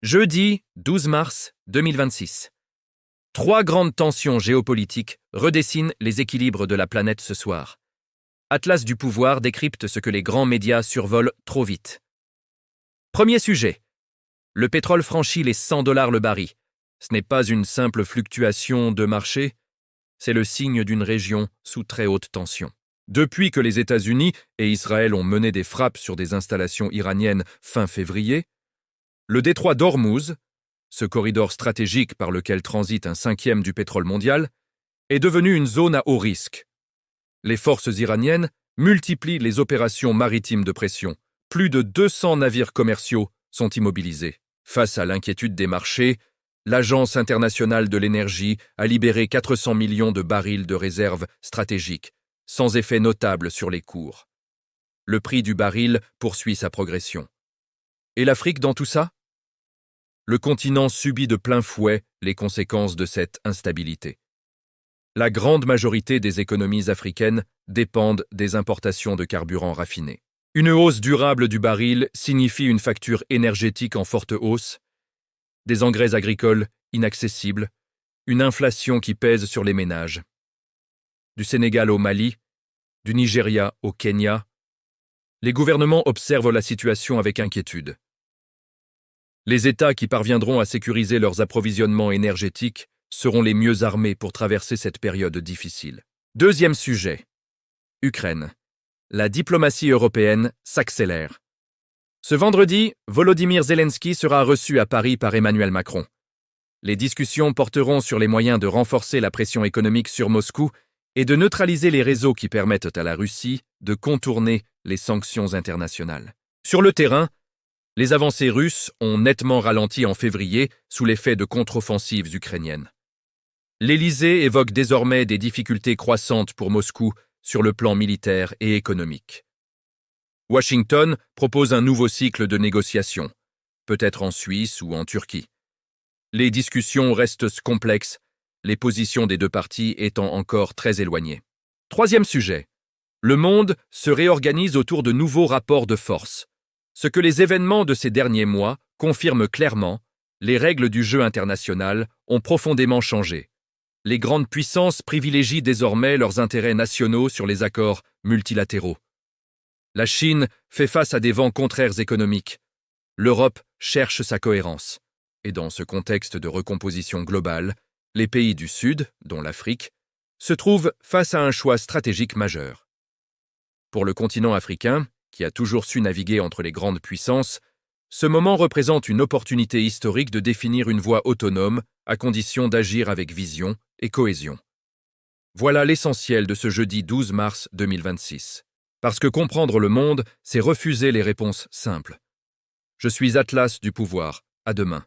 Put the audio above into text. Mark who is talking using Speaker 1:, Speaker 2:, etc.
Speaker 1: Jeudi 12 mars 2026. Trois grandes tensions géopolitiques redessinent les équilibres de la planète ce soir. Atlas du pouvoir décrypte ce que les grands médias survolent trop vite. Premier sujet. Le pétrole franchit les $100 le baril. Ce n'est pas une simple fluctuation de marché, c'est le signe d'une région sous très haute tension. Depuis que les États-Unis et Israël ont mené des frappes sur des installations iraniennes fin février, le détroit d'Ormuz, ce corridor stratégique par lequel transite un cinquième du pétrole mondial, est devenu une zone à haut risque. Les forces iraniennes multiplient les opérations maritimes de pression. Plus de 200 navires commerciaux sont immobilisés. Face à l'inquiétude des marchés, l'Agence internationale de l'énergie a libéré 400 millions de barils de réserves stratégiques, sans effet notable sur les cours. Le prix du baril poursuit sa progression. Et l'Afrique dans tout ça ? Le continent subit de plein fouet les conséquences de cette instabilité. La grande majorité des économies africaines dépendent des importations de carburants raffinés. Une hausse durable du baril signifie une facture énergétique en forte hausse, des engrais agricoles inaccessibles, une inflation qui pèse sur les ménages. Du Sénégal au Mali, du Nigeria au Kenya, les gouvernements observent la situation avec inquiétude. Les États qui parviendront à sécuriser leurs approvisionnements énergétiques seront les mieux armés pour traverser cette période difficile. Deuxième sujet. Ukraine. La diplomatie européenne s'accélère. Ce vendredi, Volodymyr Zelensky sera reçu à Paris par Emmanuel Macron. Les discussions porteront sur les moyens de renforcer la pression économique sur Moscou et de neutraliser les réseaux qui permettent à la Russie de contourner les sanctions internationales. Sur le terrain, les avancées russes ont nettement ralenti en février sous l'effet de contre-offensives ukrainiennes. L'Élysée évoque désormais des difficultés croissantes pour Moscou sur le plan militaire et économique. Washington propose un nouveau cycle de négociations, peut-être en Suisse ou en Turquie. Les discussions restent complexes, les positions des deux parties étant encore très éloignées. Troisième sujet. Le monde se réorganise autour de nouveaux rapports de force. Ce que les événements de ces derniers mois confirment clairement, les règles du jeu international ont profondément changé. Les grandes puissances privilégient désormais leurs intérêts nationaux sur les accords multilatéraux. La Chine fait face à des vents contraires économiques. L'Europe cherche sa cohérence. Et dans ce contexte de recomposition globale, les pays du Sud, dont l'Afrique, se trouvent face à un choix stratégique majeur. Pour le continent africain, qui a toujours su naviguer entre les grandes puissances, ce moment représente une opportunité historique de définir une voie autonome à condition d'agir avec vision et cohésion. Voilà l'essentiel de ce jeudi 12 mars 2026. Parce que comprendre le monde, c'est refuser les réponses simples. Je suis Atlas du pouvoir. À demain.